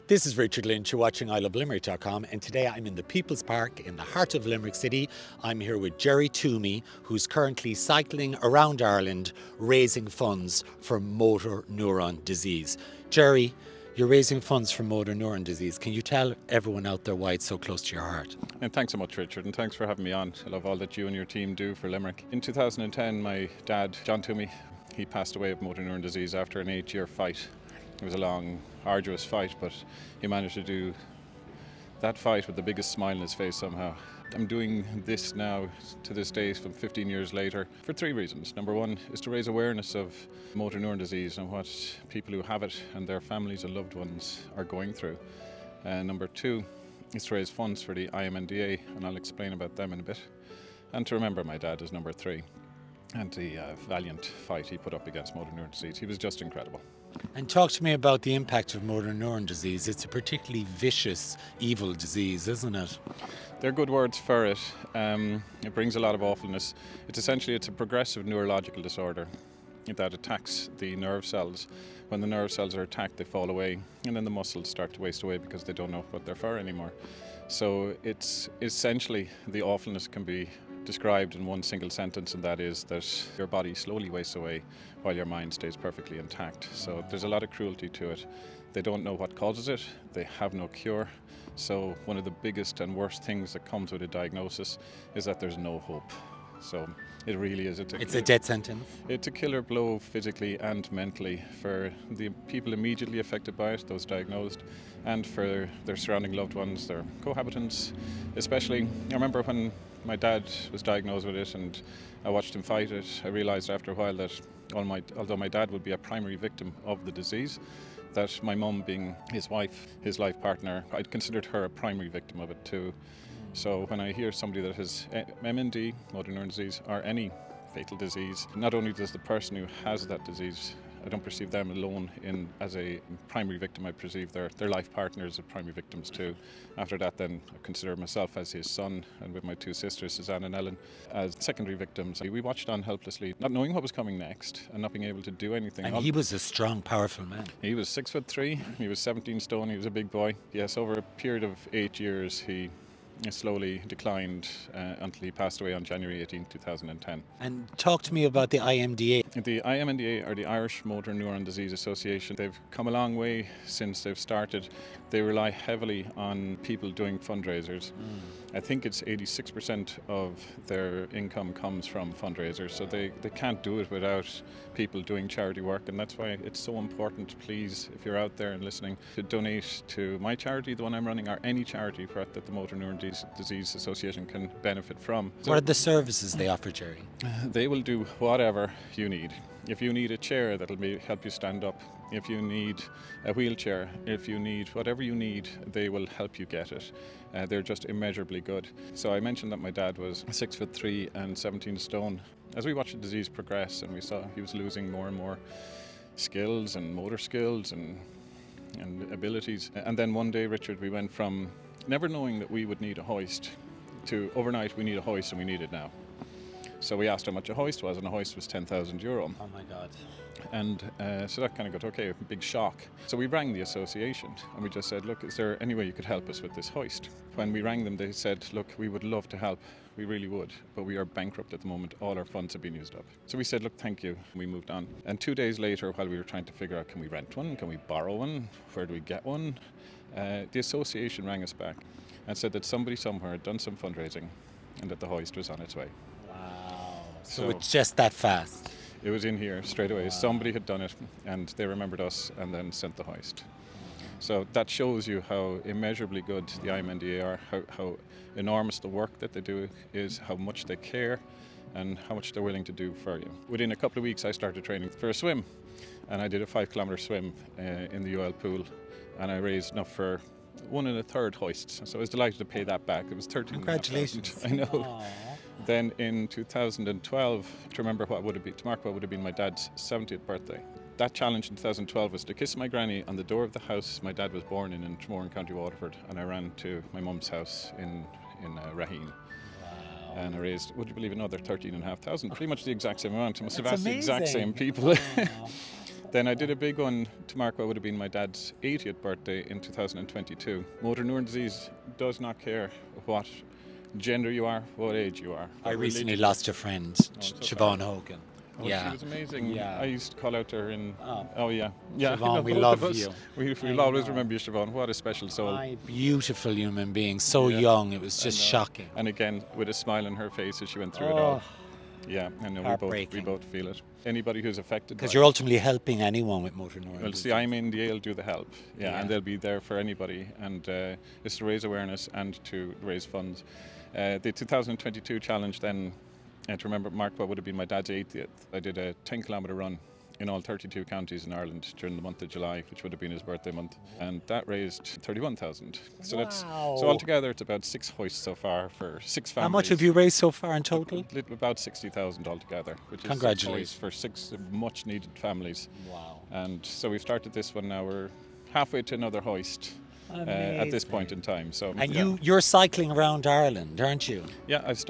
This is Richard Lynch, you're watching ilovelimerick.com, and today I'm in the People's Park in the heart of Limerick City. I'm here with Jerry Twomey, who's currently cycling around Ireland raising funds for motor neuron disease. Jerry, you're raising funds for motor neuron disease. Can you tell everyone out there why it's so close to your heart? And thanks so much, Richard, and thanks for having me on. I love all that you and your team do for Limerick. In 2010, my dad, John Twomey, he passed away of motor neuron disease after an 8-year fight. It was a long, arduous fight, but he managed to do that fight with the biggest smile on his face somehow. I'm doing this now to this day, from 15 years later, for 3 reasons. Number one is to raise awareness of motor neuron disease and what people who have it and their families and loved ones are going through. And number two is to raise funds for the IMNDA, and I'll explain about them in a bit. And to remember my dad is number 3, and the valiant fight he put up against motor neuron disease. He was just incredible. And talk to me about the impact of motor neuron disease. It's a particularly vicious, evil disease, isn't it? They're good words for it. It brings a lot of awfulness. It's a progressive neurological disorder that attacks the nerve cells. When the nerve cells are attacked, they fall away, and then the muscles start to waste away because they don't know what they're for anymore. So it's essentially, the awfulness can be described in one single sentence, and that is that your body slowly wastes away while your mind stays perfectly intact. So there's a lot of cruelty to it. They don't know what causes it. They have no cure. So one of the biggest and worst things that comes with a diagnosis is that there's no hope. So it really is. It's a death sentence. It's a killer blow physically and mentally for the people immediately affected by it, those diagnosed, and for their surrounding loved ones, their cohabitants. Especially, I remember when my dad was diagnosed with it and I watched him fight it, I realised after a while that although my dad would be a primary victim of the disease, that my mum, being his wife, his life partner, I'd considered her a primary victim of it too. So when I hear somebody that has MND, motor neuron disease, or any fatal disease, not only does the person who has that disease, I don't perceive them alone as a primary victim, I perceive their life partners as primary victims too. After that then, I consider myself as his son, and with my 2 sisters, Suzanne and Ellen, as secondary victims. We watched on helplessly, not knowing what was coming next and not being able to do anything. And he was a strong, powerful man. He was 6'3", he was 17 stone, he was a big boy. Yes, over a period of 8 years, he slowly declined until he passed away on January 18, 2010. And talk to me about the IMDA. The IMNDA, or the Irish Motor Neuron Disease Association, they've come a long way since they've started. They rely heavily on people doing fundraisers. I think it's 86% of their income comes from fundraisers, so they can't do it without people doing charity work, and that's why it's so important, please, if you're out there and listening, to donate to my charity, the one I'm running, or any charity that the Motor Neuron Disease Association can benefit from. So what are the services they offer, Jerry? They will do whatever you need. If you need a chair that'll help you stand up, if you need a wheelchair, if you need whatever you need, they will help you get it. They're just immeasurably good. So I mentioned that my dad was 6'3" and 17 stone. As we watched the disease progress and we saw he was losing more and more skills and motor skills and abilities. And then one day, Richard, we went from never knowing that we would need a hoist to overnight we need a hoist and we need it now. So we asked how much a hoist was, and a hoist was €10,000. Oh my God. And so that kind of got, okay, a big shock. So we rang the association and we just said, look, is there any way you could help us with this hoist? When we rang them, they said, look, we would love to help. We really would, but we are bankrupt at the moment. All our funds have been used up. So we said, look, thank you. We moved on. And 2 days later, while we were trying to figure out, can we rent one? Can we borrow one? Where do we get one? The association rang us back and said that somebody somewhere had done some fundraising and that the hoist was on its way. Wow. So it's just that fast. It was in here straight away. Wow. Somebody had done it and they remembered us and then sent the hoist. So that shows you how immeasurably good the IMNDA are, how enormous the work that they do is, how much they care and how much they're willing to do for you. Within a couple of weeks I started training for a swim, and I did a 5-kilometre swim in the UL pool, and I raised enough for 1 1/3 hoists. So I was delighted to pay that back. It was 13. Congratulations. I know. Aww. Then in 2012, to mark what would have been my dad's 70th birthday. That challenge in 2012 was to kiss my granny on the door of the house my dad was born in Tremore, County Waterford, and I ran to my mum's house in Raheen. Wow. And I raised, would you believe, another 13,500, pretty much the exact same amount. I must have That's asked the exact amazing. same people. Wow. Then I did a big one to mark what would have been my dad's 80th birthday in 2022. Motor neuron disease does not care what gender you are, what age you are. I what recently religion. lost a friend, Oh, I'm so Siobhan sorry. Hogan. Oh, she was amazing. Yeah. I used to call out to her in. Oh, Oh yeah, yeah. Siobhan, we both love of us. you. We'll I always know. remember you, Siobhan. What a special soul. My beautiful human being, so Yeah, young, it was I just know. shocking. And again, with a smile on her face as she went through it all. Yeah, I know we Heartbreaking. both feel it. Anybody who's affected. Because by you're it. ultimately helping anyone with motor neuron Well, disease. see, I'm in the will do the help. Yeah. And they'll be there for anybody. And it's to raise awareness and to raise funds. The 2022 challenge then, to remember Mark, what would have been my dad's 80th, I did a 10-kilometre run in all 32 counties in Ireland during the month of July, which would have been his birthday month, and that raised 31,000. So Wow. so altogether it's about 6 hoists so far for 6 families. How much have you raised so far in total? About 60,000 altogether, which is 6 Congratulations. hoists for 6 much needed families. Wow. And so we've started this one now. We're halfway to another hoist. At this point in time. So, And yeah. you're cycling around Ireland, aren't you? Yeah, I've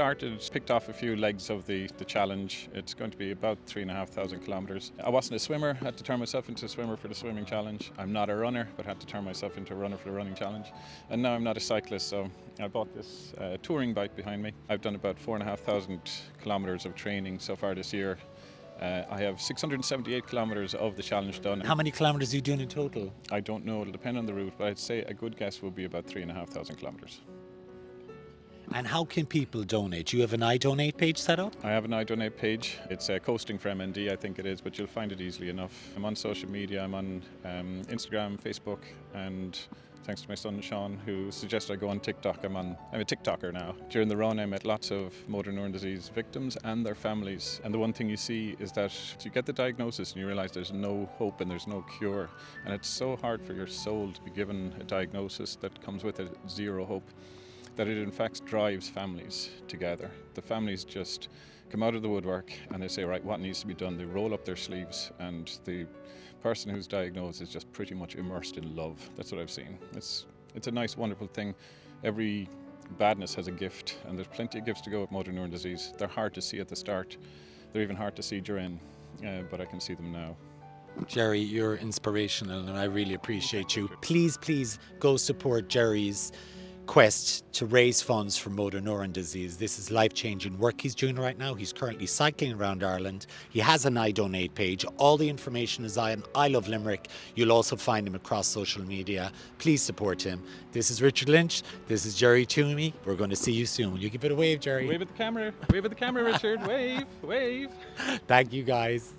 picked off a few legs of the challenge. It's going to be about 3,500 kilometres. I wasn't a swimmer, had to turn myself into a swimmer for the swimming challenge. I'm not a runner, but had to turn myself into a runner for the running challenge. And now I'm not a cyclist, so I bought this touring bike behind me. I've done about 4,500 kilometres of training so far this year. I have 678 kilometres of the challenge done. How many kilometres are you doing in total? I don't know, it'll depend on the route, but I'd say a good guess will be about 3,500 kilometres. And how can people donate? Do you have an iDonate page set up? I have an iDonate page. It's coasting for MND, I think it is, but you'll find it easily enough. I'm on social media. I'm on Instagram, Facebook, and thanks to my son Sean, who suggested I go on TikTok. I'm a TikToker now. During the run, I met lots of motor neuron disease victims and their families. And the one thing you see is that you get the diagnosis and you realise there's no hope and there's no cure. And it's so hard for your soul to be given a diagnosis that comes with it zero hope, that it in fact drives families together. The families just come out of the woodwork and they say, right, what needs to be done? They roll up their sleeves, and the person who's diagnosed is just pretty much immersed in love. That's what I've seen. It's a nice, wonderful thing. Every badness has a gift, and there's plenty of gifts to go with motor neuron disease. They're hard to see at the start. They're even hard to see during, but I can see them now. Jerry, you're inspirational and I really appreciate you. Please, please go support Jerry's quest to raise funds for motor neuron disease. This is life-changing work he's doing right now. He's currently cycling around Ireland. He has an iDonate page. All the information is on I Love Limerick. You'll also find him across social media. Please support him. This is Richard Lynch. This is Jerry Twomey. We're going to see you soon. Will you give it a wave, Jerry? Wave at the camera. Wave at the camera, Richard. Wave, wave. Thank you, guys.